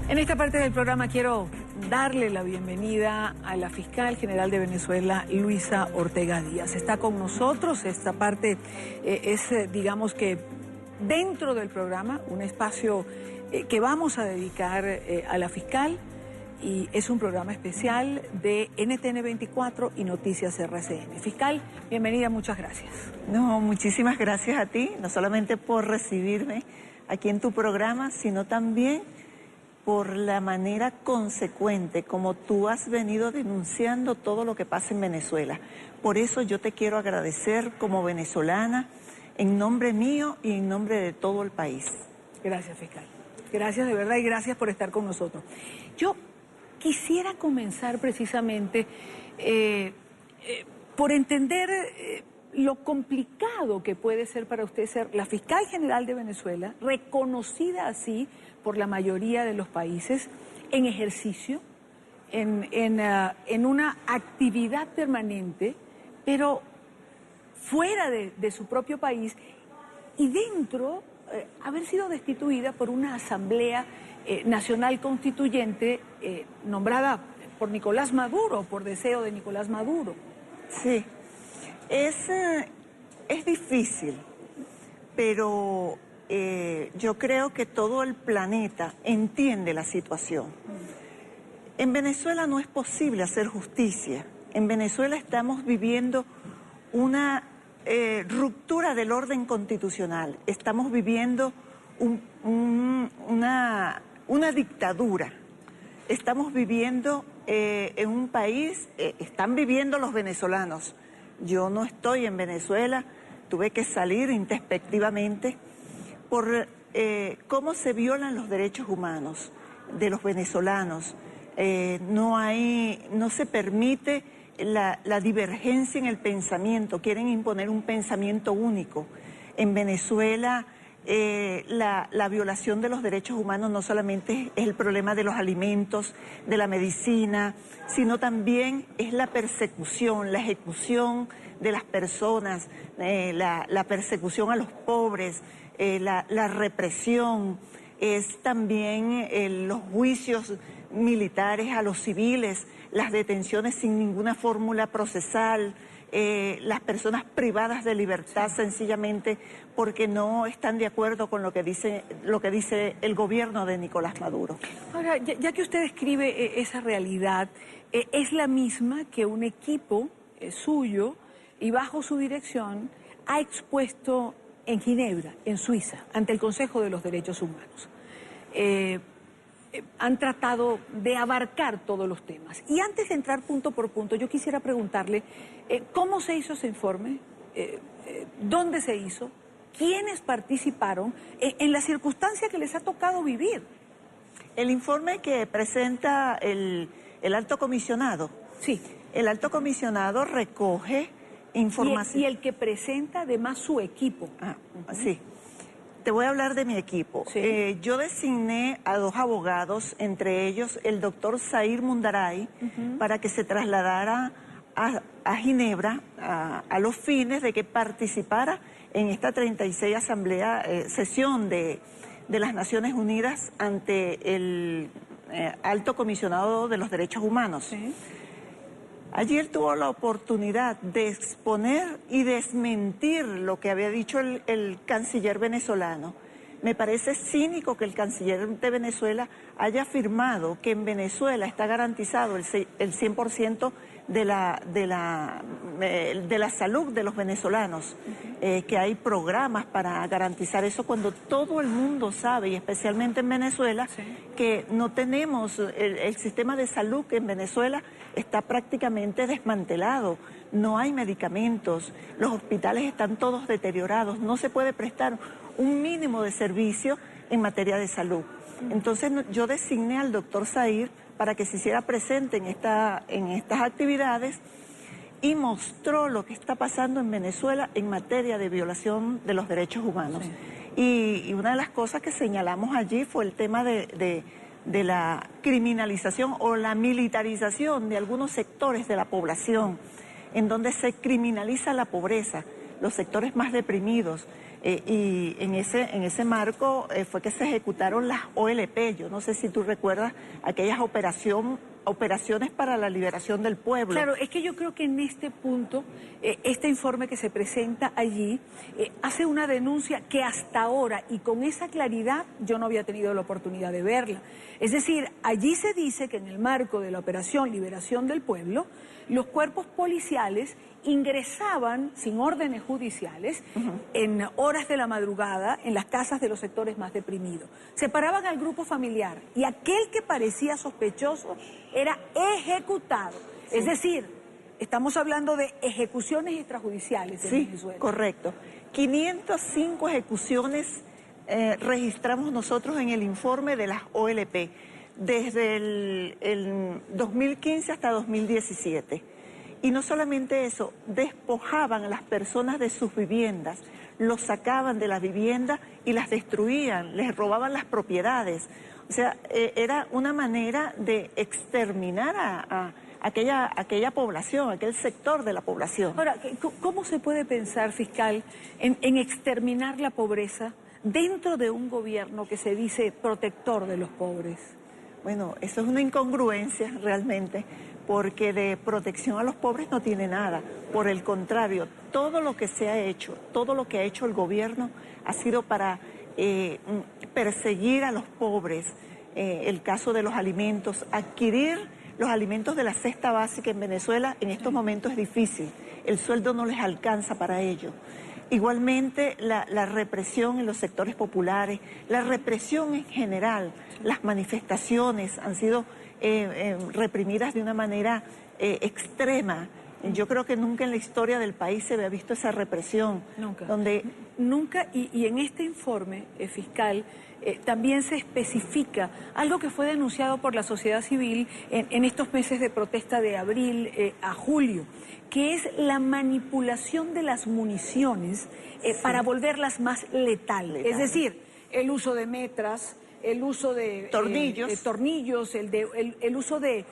En esta parte del programa quiero darle la bienvenida a la fiscal general de Venezuela, Luisa Ortega Díaz. Está con nosotros. Esta parte es, digamos que, dentro del programa, un espacio que vamos a dedicar a la fiscal, y es un programa especial de NTN 24 y Noticias RCN. Fiscal, bienvenida, muchas gracias. No, muchísimas gracias a ti, no solamente por recibirme aquí en tu programa, sino también por la manera consecuente como tú has venido denunciando todo lo que pasa en Venezuela. Por eso yo te quiero agradecer como venezolana, en nombre mío y en nombre de todo el país. Gracias, fiscal. Gracias de verdad y gracias por estar con nosotros. Yo quisiera comenzar precisamente por entender lo complicado que puede ser para usted ser la fiscal general de Venezuela, reconocida así por la mayoría de los países, en ejercicio, en una actividad permanente, pero fuera de su propio país y dentro haber sido destituida por una asamblea nacional constituyente nombrada por Nicolás Maduro, por deseo de Nicolás Maduro. Sí, es difícil, pero yo creo que todo el planeta entiende la situación. En Venezuela no es posible hacer justicia. En Venezuela estamos viviendo una ruptura del orden constitucional. Estamos viviendo una dictadura. Estamos viviendo en un país, están viviendo los venezolanos. Yo no estoy en Venezuela, tuve que salir introspectivamente por cómo se violan los derechos humanos de los venezolanos. No se permite la divergencia en el pensamiento, quieren imponer un pensamiento único. En Venezuela la violación de los derechos humanos no solamente es el problema de los alimentos, de la medicina, sino también es la persecución, la ejecución de las personas, la persecución a los pobres, la represión, es también los juicios militares a los civiles, las detenciones sin ninguna fórmula procesal, las personas privadas de libertad sencillamente porque no están de acuerdo con lo que dice el gobierno de Nicolás Maduro. Ahora, ya que usted describe esa realidad, es la misma que un equipo suyo y bajo su dirección ha expuesto en Ginebra, en Suiza, ante el Consejo de los Derechos Humanos. Han tratado de abarcar todos los temas. Y antes de entrar punto por punto, yo quisiera preguntarle cómo se hizo ese informe, dónde se hizo, quiénes participaron, en la circunstancia que les ha tocado vivir. El informe que presenta el alto comisionado. Sí. El alto comisionado recoge información. Y el que presenta además su equipo. Sí. Te voy a hablar de mi equipo. Sí. Yo designé a 2 abogados, entre ellos el doctor Zair Mundaray, para que se trasladara a Ginebra a los fines de que participara en esta 36 asamblea, sesión de las Naciones Unidas ante el alto comisionado de los derechos humanos. Sí. Allí él tuvo la oportunidad de exponer y desmentir lo que había dicho el canciller venezolano. Me parece cínico que el canciller de Venezuela haya afirmado que en Venezuela está garantizado el 100% de la salud de los venezolanos, que hay programas para garantizar eso cuando todo el mundo sabe, y especialmente en Venezuela, que no tenemos el sistema de salud que en Venezuela está prácticamente desmantelado, no hay medicamentos, los hospitales están todos deteriorados, no se puede prestar un mínimo de servicio en materia de salud. Entonces yo designé al doctor Zair para que se hiciera presente en estas actividades y mostró lo que está pasando en Venezuela en materia de violación de los derechos humanos. Sí. Y una de las cosas que señalamos allí fue el tema de la criminalización o la militarización de algunos sectores de la población, en donde se criminaliza la pobreza. los sectores más deprimidos. Y en ese marco fue que se ejecutaron las OLP. Yo no sé si tú recuerdas aquellas operaciones para la liberación del pueblo. Claro, es que yo creo que en este punto, este informe que se presenta allí hace una denuncia que hasta ahora, y con esa claridad, yo no había tenido la oportunidad de verla. Es decir, allí se dice que en el marco de la operación Liberación del Pueblo, los cuerpos policiales ingresaban sin órdenes judiciales en horas de la madrugada en las casas de los sectores más deprimidos. Separaban al grupo familiar y aquel que parecía sospechoso era ejecutado. Sí. Es decir, estamos hablando de ejecuciones extrajudiciales en Venezuela. Sí, correcto. 505 ejecuciones registramos nosotros en el informe de las OLP desde el 2015 hasta 2017. Y no solamente eso, despojaban a las personas de sus viviendas, los sacaban de la vivienda y las destruían, les robaban las propiedades. O sea, era una manera de exterminar a aquella población, aquel sector de la población. Ahora, ¿cómo se puede pensar, fiscal, en exterminar la pobreza dentro de un gobierno que se dice protector de los pobres? Bueno, eso es una incongruencia realmente, porque de protección a los pobres no tiene nada. Por el contrario, todo lo que se ha hecho, todo lo que ha hecho el gobierno ha sido para perseguir a los pobres. El caso de los alimentos, adquirir los alimentos de la cesta básica en Venezuela en estos momentos es difícil. El sueldo no les alcanza para ello. Igualmente, la represión en los sectores populares, la represión en general, las manifestaciones han sido reprimidas de una manera extrema. Yo creo que nunca en la historia del país se había visto esa represión. Nunca. Nunca, y en este informe fiscal también se especifica algo que fue denunciado por la sociedad civil en estos meses de protesta de abril a julio, que es la manipulación de las municiones para volverlas más letales. Es decir, el uso de metras, el uso de tornillos, el uso de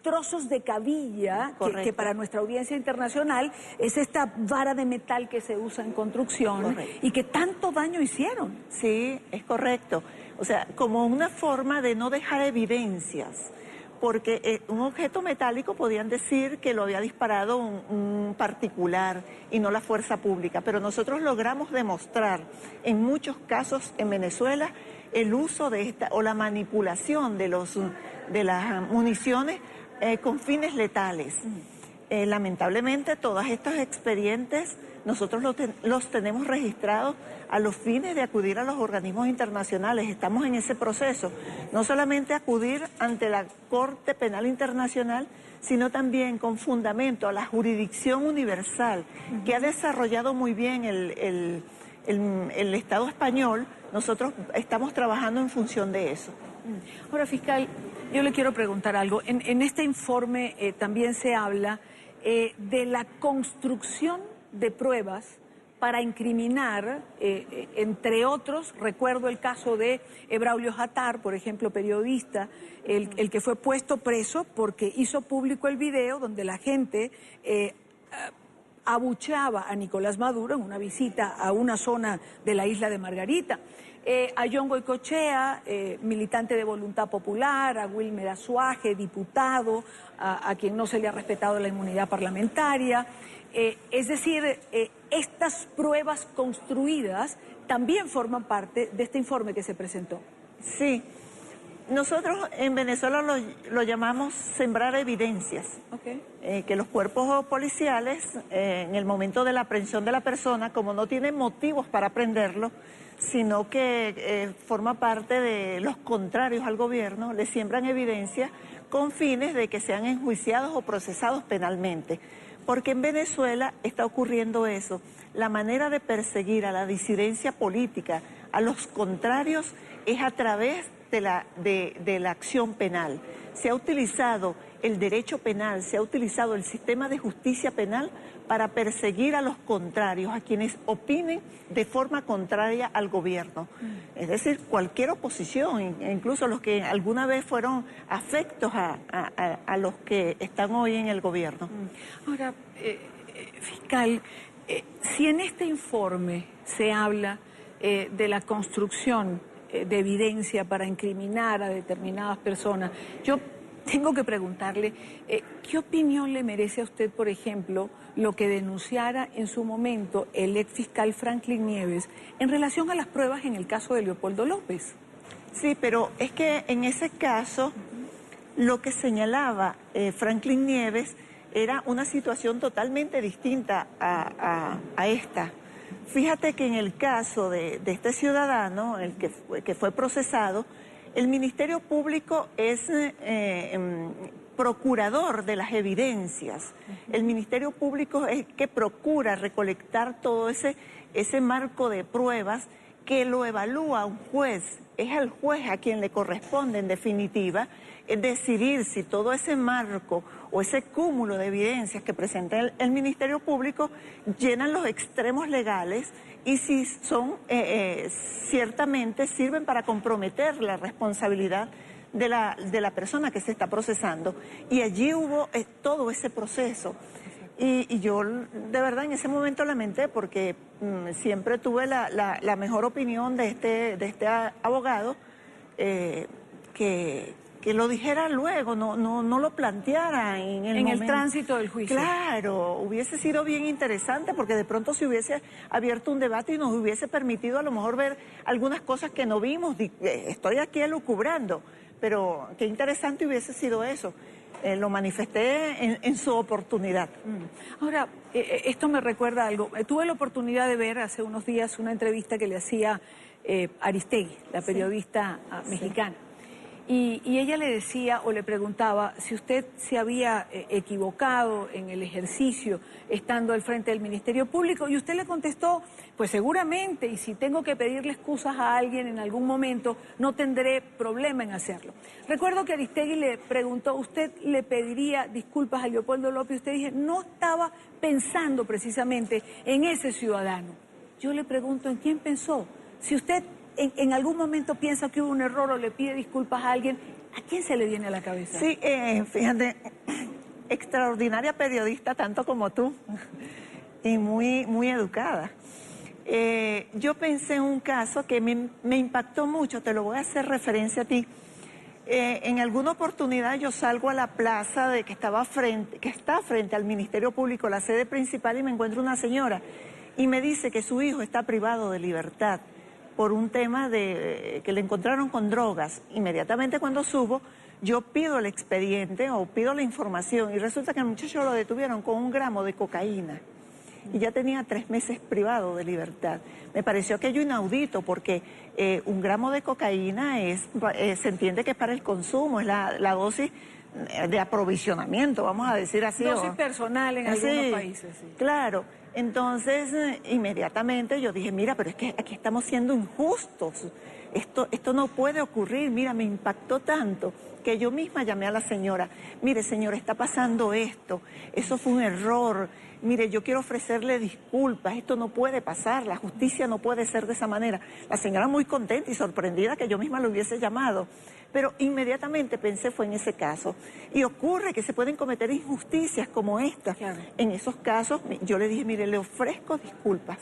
trozos de cabilla, que para nuestra audiencia internacional es esta vara de metal que se usa en construcción y que tanto daño hicieron. Sí, es correcto. O sea, como una forma de no dejar evidencias, porque un objeto metálico podían decir que lo había disparado un particular y no la fuerza pública, pero nosotros logramos demostrar en muchos casos en Venezuela el uso de esta o la manipulación de las municiones con fines letales. Lamentablemente todos estos expedientes nosotros los tenemos registrados a los fines de acudir a los organismos internacionales. Estamos en ese proceso, no solamente acudir ante la Corte Penal Internacional, sino también con fundamento a la jurisdicción universal que ha desarrollado muy bien el Estado español. Nosotros estamos trabajando en función de eso. Ahora, fiscal, yo le quiero preguntar algo. En este informe también se habla de la construcción de pruebas para incriminar, entre otros, recuerdo el caso de Braulio Jatar, por ejemplo, periodista, el que fue puesto preso porque hizo público el video donde la gente abucheaba a Nicolás Maduro en una visita a una zona de la isla de Margarita. A John Goycochea, militante de Voluntad Popular, a Wilmer Azuaje, diputado, a quien no se le ha respetado la inmunidad parlamentaria. Es decir, estas pruebas construidas también forman parte de este informe que se presentó. Sí, nosotros en Venezuela lo llamamos sembrar evidencias. Que los cuerpos policiales, en el momento de la aprehensión de la persona, como no tienen motivos para prenderlo, sino que forma parte de los contrarios al gobierno, le siembran evidencia con fines de que sean enjuiciados o procesados penalmente. Porque en Venezuela está ocurriendo eso. La manera de perseguir a la disidencia política, a los contrarios, es a través de la acción penal. Se ha utilizado el derecho penal, se ha utilizado el sistema de justicia penal para perseguir a los contrarios, a quienes opinen de forma contraria al gobierno. Es decir, cualquier oposición, incluso los que alguna vez fueron afectos a los que están hoy en el gobierno. Ahora, fiscal, Si en este informe se habla de la construcción de evidencia para incriminar a determinadas personas, yo tengo que preguntarle, ¿qué opinión le merece a usted, por ejemplo, lo que denunciara en su momento el ex fiscal Franklin Nieves en relación a las pruebas en el caso de Leopoldo López? Sí, pero es que en ese caso lo que señalaba Franklin Nieves era una situación totalmente distinta a esta. Fíjate que en el caso de este ciudadano, el que fue procesado, el Ministerio Público es procurador de las evidencias. El Ministerio Público es el que procura recolectar todo ese marco de pruebas que lo evalúa un juez. Es al juez a quien le corresponde, en definitiva, decidir si todo ese marco o ese cúmulo de evidencias que presenta el Ministerio Público llenan los extremos legales y si son ciertamente sirven para comprometer la responsabilidad de la persona que se está procesando. Y allí hubo todo ese proceso. Y yo de verdad en ese momento lamenté porque siempre tuve la mejor opinión de este abogado, que lo dijera luego, no lo planteara en el tránsito del juicio. Claro, hubiese sido bien interesante porque de pronto se hubiese abierto un debate y nos hubiese permitido a lo mejor ver algunas cosas que no vimos. Estoy aquí elucubrando, pero qué interesante hubiese sido eso. Lo manifesté en su oportunidad. Ahora, esto me recuerda algo. Tuve la oportunidad de ver hace unos días una entrevista que le hacía Aristegui, la periodista mexicana. Y ella le decía o le preguntaba si usted se había equivocado en el ejercicio estando al frente del Ministerio Público y usted le contestó, pues seguramente, y si tengo que pedirle excusas a alguien en algún momento, no tendré problema en hacerlo. Recuerdo que Aristegui le preguntó, ¿usted le pediría disculpas a Leopoldo López? Usted dije, no estaba pensando precisamente en ese ciudadano. Yo le pregunto, ¿en quién pensó? Si usted en algún momento piensa que hubo un error o le pide disculpas a alguien, ¿a quién se le viene a la cabeza? Sí, fíjate, extraordinaria periodista tanto como tú y muy educada. Yo pensé en un caso que me impactó mucho, te lo voy a hacer referencia a ti. En alguna oportunidad yo salgo a la plaza que está frente al Ministerio Público, la sede principal, y me encuentro una señora y me dice que su hijo está privado de libertad por un tema que le encontraron con drogas. Inmediatamente cuando subo, yo pido el expediente o pido la información y resulta que el muchacho lo detuvieron con 1 gramo de cocaína y ya tenía 3 meses privado de libertad. Me pareció aquello inaudito porque 1 gramo de cocaína se entiende que es para el consumo, es la dosis de aprovisionamiento, vamos a decir así. Dosis personal en algunos países. Sí. Claro. Entonces, inmediatamente yo dije, mira, pero es que aquí estamos siendo injustos. Esto no puede ocurrir. Mira, me impactó tanto que yo misma llamé a la señora. Mire, señora, está pasando esto. Eso fue un error. Mire, yo quiero ofrecerle disculpas. Esto no puede pasar. La justicia no puede ser de esa manera. La señora muy contenta y sorprendida que yo misma lo hubiese llamado. Pero inmediatamente pensé fue en ese caso. Y ocurre que se pueden cometer injusticias como esta. Claro. En esos casos yo le dije, mire, le ofrezco disculpas.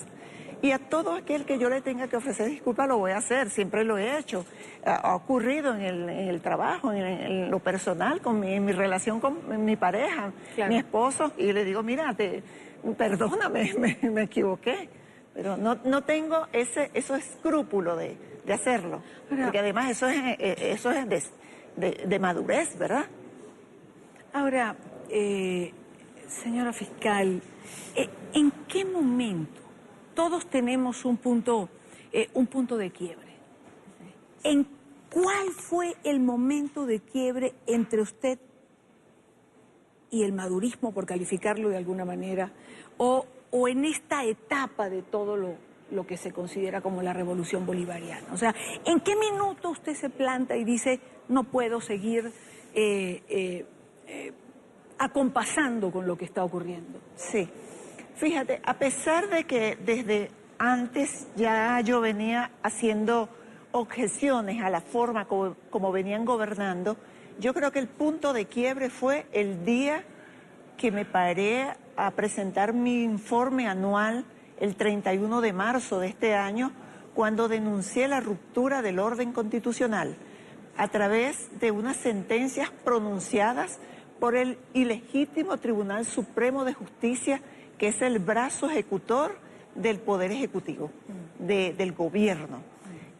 Y a todo aquel que yo le tenga que ofrecer disculpas lo voy a hacer, siempre lo he hecho. Ha ocurrido en el trabajo, en lo personal, en mi relación con mi pareja, claro, mi esposo. Y le digo, mira, perdóname, me equivoqué. Pero no tengo esos escrúpulos de hacerlo, porque además eso es de madurez, ¿verdad? Ahora, señora fiscal, ¿en qué momento todos tenemos un punto de quiebre? ¿En cuál fue el momento de quiebre entre usted y el madurismo, por calificarlo de alguna manera, o en esta etapa de todo lo que se considera como la revolución bolivariana? O sea, ¿en qué minuto usted se planta y dice, no puedo seguir acompasando con lo que está ocurriendo? Sí, fíjate, a pesar de que desde antes ya yo venía haciendo objeciones a la forma como venían gobernando, yo creo que el punto de quiebre fue el día que me paré a presentar mi informe anual el 31 de marzo de este año, cuando denuncié la ruptura del orden constitucional a través de unas sentencias pronunciadas por el ilegítimo Tribunal Supremo de Justicia, que es el brazo ejecutor del Poder Ejecutivo, del gobierno.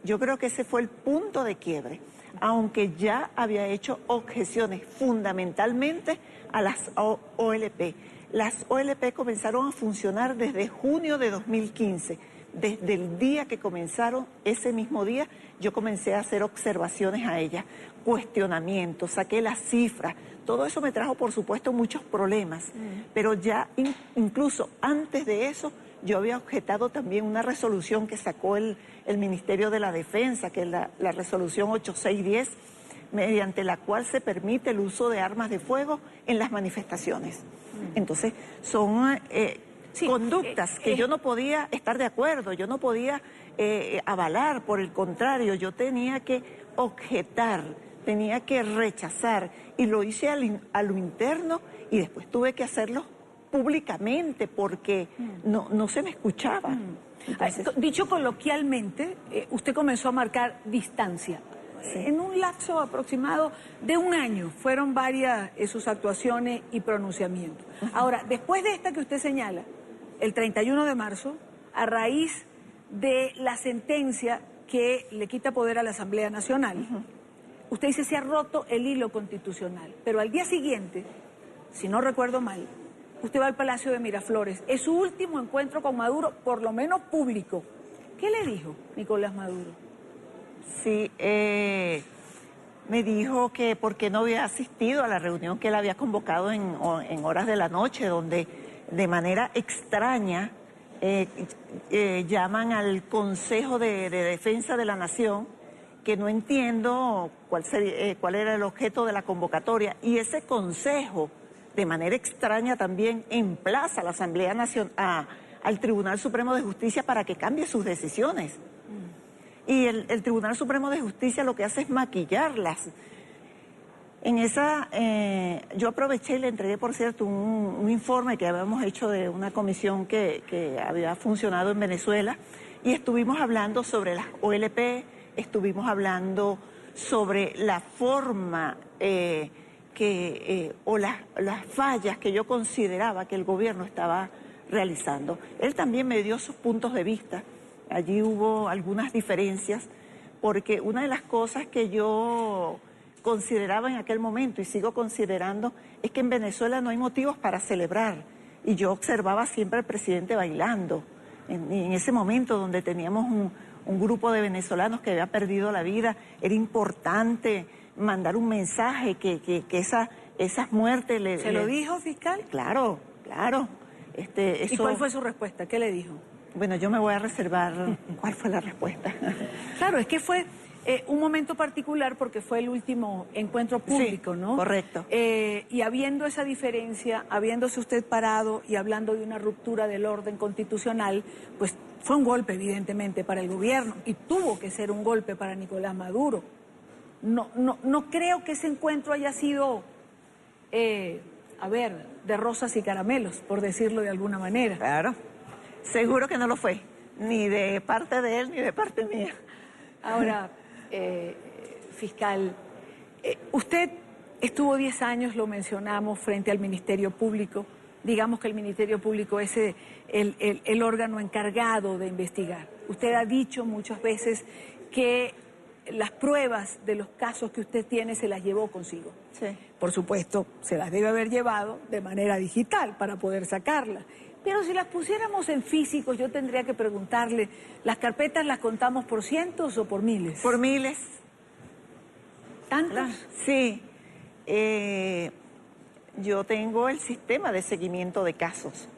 Yo creo que ese fue el punto de quiebre, aunque ya había hecho objeciones fundamentalmente a las OLP. Las OLP comenzaron a funcionar desde junio de 2015. Desde el día que comenzaron, ese mismo día, yo comencé a hacer observaciones a ellas, cuestionamientos, saqué las cifras. Todo eso me trajo, por supuesto, muchos problemas. Pero ya incluso antes de eso, yo había objetado también una resolución que sacó el Ministerio de la Defensa, que es la resolución 8610, mediante la cual se permite el uso de armas de fuego en las manifestaciones. Entonces, son conductas que yo no podía estar de acuerdo, yo no podía avalar, por el contrario, yo tenía que objetar, tenía que rechazar, y lo hice a lo interno, y después tuve que hacerlo públicamente porque no se me escuchaba. Entonces, dicho coloquialmente, usted comenzó a marcar distancia. Sí. En un lapso aproximado de un año fueron varias sus actuaciones y pronunciamientos. Ahora, después de esta que usted señala, el 31 de marzo, a raíz de la sentencia que le quita poder a la Asamblea Nacional, usted dice se ha roto el hilo constitucional, pero al día siguiente, si no recuerdo mal, usted va al Palacio de Miraflores. Es su último encuentro con Maduro, por lo menos público. ¿Qué le dijo Nicolás Maduro? Sí, me dijo que porque no había asistido a la reunión que él había convocado en horas de la noche, donde de manera extraña llaman al Consejo de Defensa de la Nación, que no entiendo cuál era el objeto de la convocatoria, y ese consejo, de manera extraña también, emplaza a la Asamblea Nacional, al Tribunal Supremo de Justicia para que cambie sus decisiones. Y el Tribunal Supremo de Justicia lo que hace es maquillarlas. En esa, yo aproveché y le entregué, por cierto, un informe que habíamos hecho de una comisión que había funcionado en Venezuela, y estuvimos hablando sobre las OLP, estuvimos hablando sobre la forma o las fallas que yo consideraba que el gobierno estaba realizando. Él también me dio sus puntos de vista. Allí hubo algunas diferencias, porque una de las cosas que yo consideraba en aquel momento y sigo considerando es que en Venezuela no hay motivos para celebrar. Y yo observaba siempre al presidente bailando. En ese momento donde teníamos un grupo de venezolanos que había perdido la vida, era importante mandar un mensaje que esas muertes... ¿Se lo dijo, fiscal? Claro, claro. Eso... ¿Y cuál fue su respuesta? ¿Qué le dijo? Bueno, yo me voy a reservar cuál fue la respuesta. Claro, es que fue un momento particular porque fue el último encuentro público, sí, ¿no? Correcto. Y habiendo esa diferencia, habiéndose usted parado y hablando de una ruptura del orden constitucional, pues fue un golpe, evidentemente, para el gobierno, y tuvo que ser un golpe para Nicolás Maduro. No creo que ese encuentro haya sido, de rosas y caramelos, por decirlo de alguna manera. Claro. Seguro que no lo fue, ni de parte de él ni de parte mía. Ahora, fiscal, usted estuvo 10 años, lo mencionamos, frente al Ministerio Público. Digamos que el Ministerio Público es el órgano encargado de investigar. Usted ha dicho muchas veces que las pruebas de los casos que usted tiene se las llevó consigo. Sí. Por supuesto, se las debe haber llevado de manera digital para poder sacarlas. Pero si las pusiéramos en físicos, yo tendría que preguntarle, ¿las carpetas las contamos por cientos o por miles? Por miles. ¿Tantas? Sí. Yo tengo el sistema de seguimiento de casos.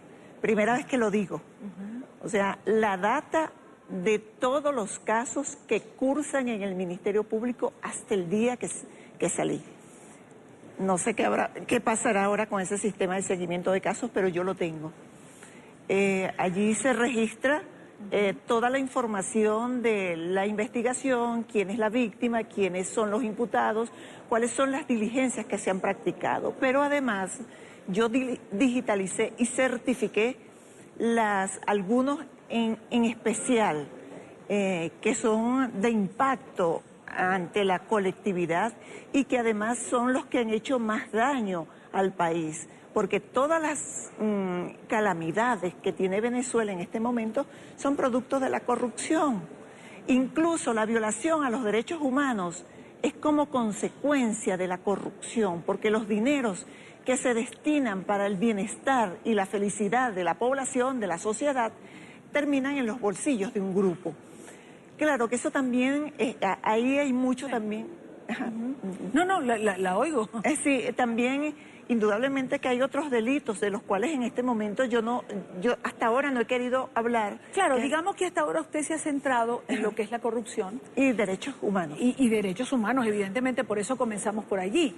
Primera vez que lo digo. O sea, la data de todos los casos que cursan en el Ministerio Público hasta el día que salí. No sé qué pasará ahora con ese sistema de seguimiento de casos, pero yo lo tengo. Allí se registra toda la información de la investigación, quién es la víctima, quiénes son los imputados, cuáles son las diligencias que se han practicado. Pero además yo digitalicé y certifiqué algunos en especial que son de impacto ante la colectividad y que además son los que han hecho más daño al país, porque todas las calamidades que tiene Venezuela en este momento son productos de la corrupción. Incluso la violación a los derechos humanos es como consecuencia de la corrupción, porque los dineros que se destinan para el bienestar y la felicidad de la población, de la sociedad, terminan en los bolsillos de un grupo. Claro que eso también, ahí hay mucho también. No, la oigo. Sí, también indudablemente que hay otros delitos de los cuales en este momento yo hasta ahora no he querido hablar. Claro, digamos que hasta ahora usted se ha centrado en lo que es la corrupción. Y derechos humanos. Y derechos humanos, evidentemente, por eso comenzamos por allí.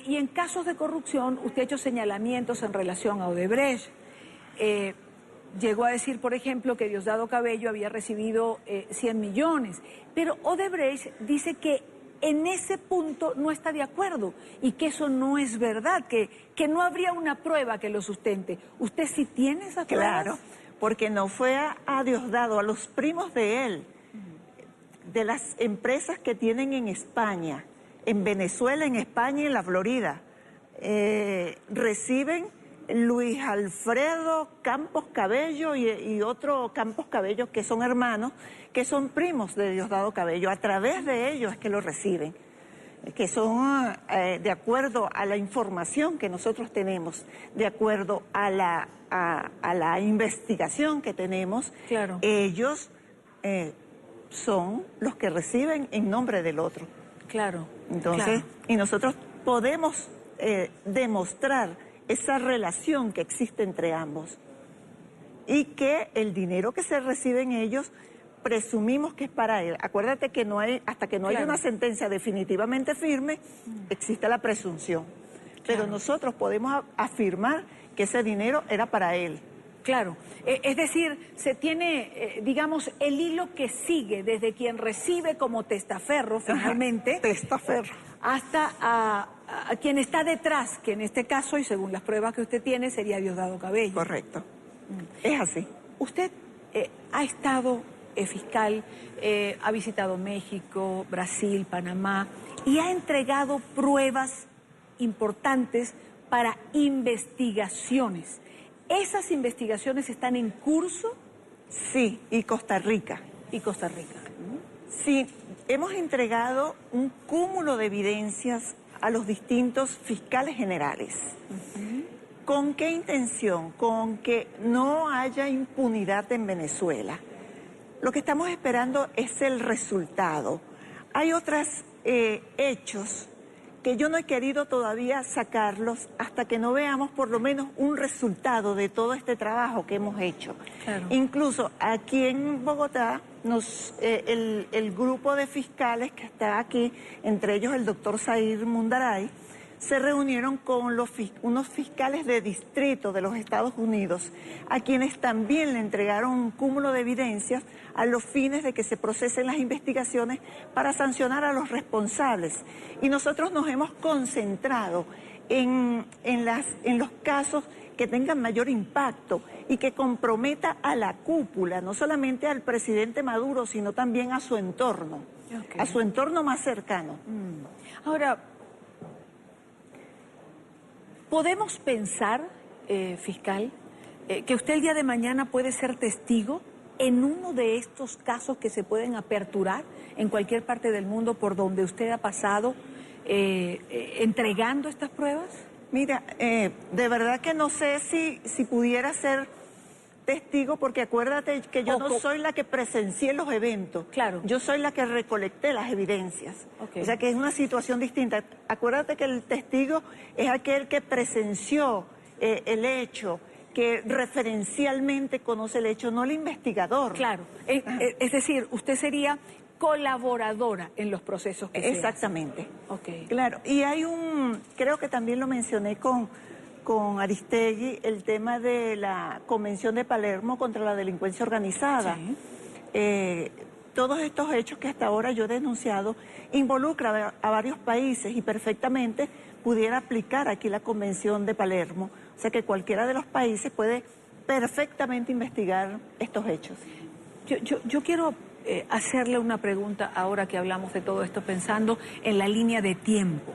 Y en casos de corrupción, usted ha hecho señalamientos en relación a Odebrecht. Llegó a decir, por ejemplo, que Diosdado Cabello había recibido 100 millones. Pero Odebrecht dice que en ese punto no está de acuerdo y que eso no es verdad, que no habría una prueba que lo sustente. ¿Usted sí tiene esas pruebas? Claro, porque no fue a Diosdado, a los primos de él, de las empresas que tienen en España, en Venezuela, en España y en la Florida, reciben Luis Alfredo Campos Cabello y otro Campos Cabello que son hermanos, que son primos de Diosdado Cabello. A través de ellos es que lo reciben, que son, de acuerdo a la información que nosotros tenemos, de acuerdo a la investigación que tenemos, claro. Ellos son los que reciben en nombre del otro. Claro. Entonces, claro. Y nosotros podemos demostrar esa relación que existe entre ambos y que el dinero que se recibe en ellos presumimos que es para él. Acuérdate que no hay, hasta que no haya una sentencia definitivamente firme, existe la presunción. Pero nosotros podemos afirmar que ese dinero era para él. Claro, es decir, se tiene, digamos, el hilo que sigue desde quien recibe como testaferro, finalmente, testaferro, hasta a quien está detrás, que en este caso, y según las pruebas que usted tiene, sería Diosdado Cabello. Correcto, es así. Usted ha estado fiscal, ha visitado México, Brasil, Panamá, y ha entregado pruebas importantes para investigaciones. ¿Esas investigaciones están en curso? Sí, y Costa Rica. Y Costa Rica. Sí, hemos entregado un cúmulo de evidencias a los distintos fiscales generales. ¿Con qué intención? Con que no haya impunidad en Venezuela. Lo que estamos esperando es el resultado. Hay otros hechos que yo no he querido todavía sacarlos hasta que no veamos por lo menos un resultado de todo este trabajo que hemos hecho. Claro. Incluso aquí en Bogotá, el grupo de fiscales que está aquí, entre ellos el doctor Sair Mundaray, se reunieron con unos fiscales de distrito de los Estados Unidos, a quienes también le entregaron un cúmulo de evidencias a los fines de que se procesen las investigaciones para sancionar a los responsables. Y nosotros nos hemos concentrado en los casos que tengan mayor impacto y que comprometa a la cúpula, no solamente al presidente Maduro, sino también a su entorno, a su entorno más cercano. Ahora, ¿podemos pensar, fiscal, que usted el día de mañana puede ser testigo en uno de estos casos que se pueden aperturar en cualquier parte del mundo por donde usted ha pasado entregando estas pruebas? Mira, de verdad que no sé si pudiera ser testigo, porque acuérdate que yo no soy la que presencié los eventos. Claro. Yo soy la que recolecté las evidencias. Okay. O sea que es una situación distinta. Acuérdate que el testigo es aquel que presenció el hecho, que referencialmente conoce el hecho, no el investigador. Claro. Es decir, usted sería colaboradora en los procesos que Exactamente. se hacen. Okay. Claro. Y hay creo que también lo mencioné con con Aristegui el tema de la Convención de Palermo contra la delincuencia organizada. Sí. Todos estos hechos que hasta ahora yo he denunciado involucran a varios países y perfectamente pudiera aplicar aquí la Convención de Palermo. O sea que cualquiera de los países puede perfectamente investigar estos hechos. Yo quiero hacerle una pregunta ahora que hablamos de todo esto, pensando en la línea de tiempo.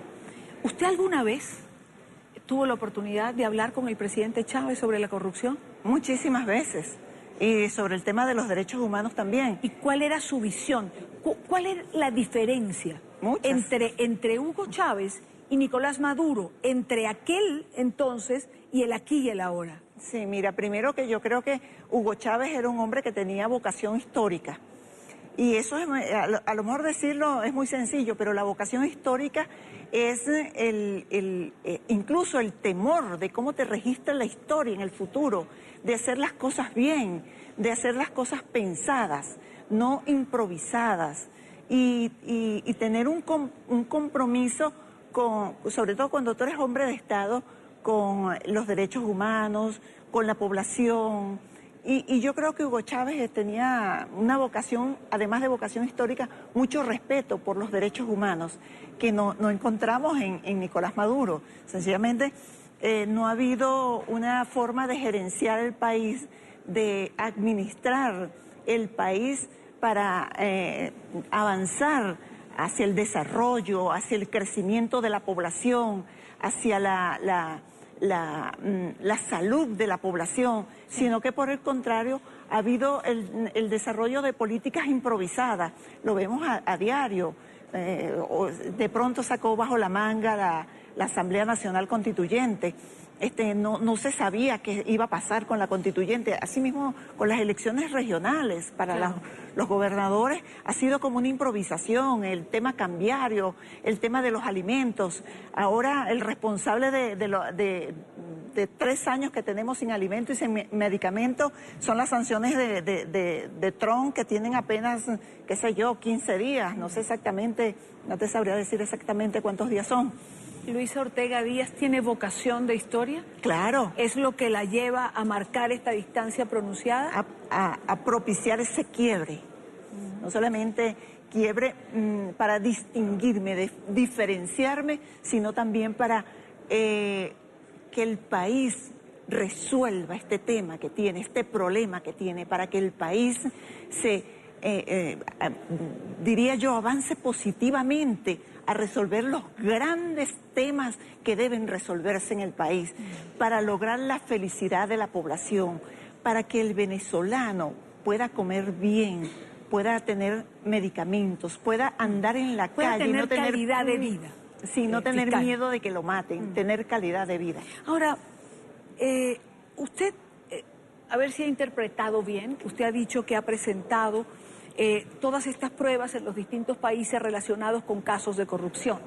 ¿Usted alguna vez tuvo la oportunidad de hablar con el presidente Chávez sobre la corrupción? Muchísimas veces. Y sobre el tema de los derechos humanos también. ¿Y cuál era su visión? ¿Cuál era la diferencia entre Hugo Chávez y Nicolás Maduro, entre aquel entonces y el aquí y el ahora? Sí, mira, primero que yo creo que Hugo Chávez era un hombre que tenía vocación histórica. Y eso es, a lo mejor decirlo es muy sencillo, pero la vocación histórica es incluso el temor de cómo te registra la historia en el futuro, de hacer las cosas bien, de hacer las cosas pensadas, no improvisadas, y tener un compromiso, sobre todo cuando tú eres hombre de Estado, con los derechos humanos, con la población. Y yo creo que Hugo Chávez tenía una vocación, además de vocación histórica, mucho respeto por los derechos humanos, que no encontramos en Nicolás Maduro. Sencillamente no ha habido una forma de gerenciar el país, de administrar el país para avanzar hacia el desarrollo, hacia el crecimiento de la población, hacia la salud de la población, sino que por el contrario ha habido el desarrollo de políticas improvisadas. Lo vemos a diario. De pronto sacó bajo la manga la Asamblea Nacional Constituyente. No se sabía qué iba a pasar con la constituyente. Asimismo, con las elecciones regionales para los gobernadores ha sido como una improvisación, el tema cambiario, el tema de los alimentos. Ahora el responsable de 3 años que tenemos sin alimentos y sin medicamentos son las sanciones de Trump, que tienen apenas, qué sé yo, 15 días. No sé exactamente, no te sabría decir exactamente cuántos días son. ¿Luisa Ortega Díaz tiene vocación de historia? Claro. ¿Es lo que la lleva a marcar esta distancia pronunciada? A propiciar ese quiebre. No solamente quiebre para distinguirme, diferenciarme, sino también para que el país resuelva este tema que tiene, este problema que tiene, para que el país diría yo, avance positivamente a resolver los grandes temas que deben resolverse en el país, para lograr la felicidad de la población, para que el venezolano pueda comer bien, pueda tener medicamentos, pueda andar en la calle, tener calidad de vida. Sí, no tener miedo de que lo maten, tener calidad de vida. Ahora, usted, a ver si ha interpretado bien, usted ha dicho que ha presentado todas estas pruebas en los distintos países relacionados con casos de corrupción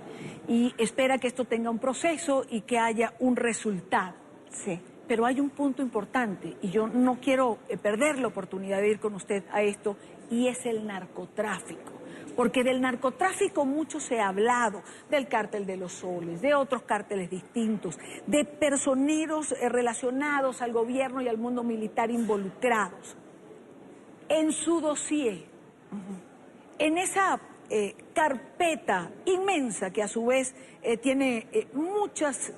y espera que esto tenga un proceso y que haya un resultado. Sí. Pero hay un punto importante y yo no quiero perder la oportunidad de ir con usted a esto, y es el narcotráfico. Porque del narcotráfico mucho se ha hablado, del cártel de los soles, de otros cárteles distintos, de personeros relacionados al gobierno y al mundo militar involucrados. En su dossier, en esa carpeta inmensa que a su vez tiene muchas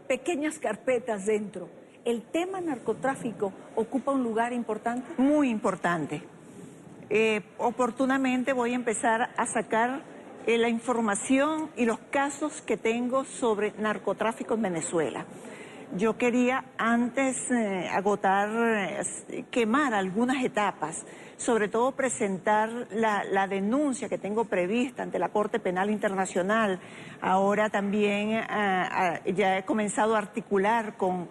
pequeñas carpetas dentro, ¿el tema narcotráfico ocupa un lugar importante? Muy importante. Oportunamente voy a empezar a sacar la información y los casos que tengo sobre narcotráfico en Venezuela. Yo quería antes quemar algunas etapas, sobre todo presentar la denuncia que tengo prevista ante la Corte Penal Internacional. Ahora también ya he comenzado a articular con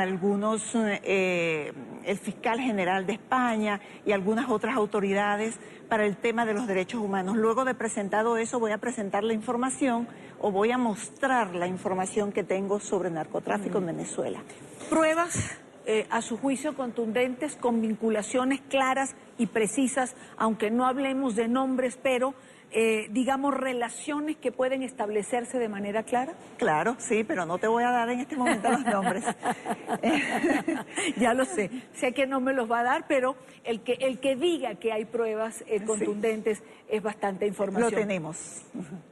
algunos, el fiscal general de España y algunas otras autoridades para el tema de los derechos humanos. Luego de presentado eso, voy a presentar la información o voy a mostrar la información que tengo sobre narcotráfico en Venezuela. Pruebas, a su juicio, contundentes, con vinculaciones claras y precisas, aunque no hablemos de nombres, pero digamos, relaciones que pueden establecerse de manera clara? Claro, sí, pero no te voy a dar en este momento los nombres. Ya lo sé que no me los va a dar, pero el que diga que hay pruebas contundentes es bastante información. Lo tenemos.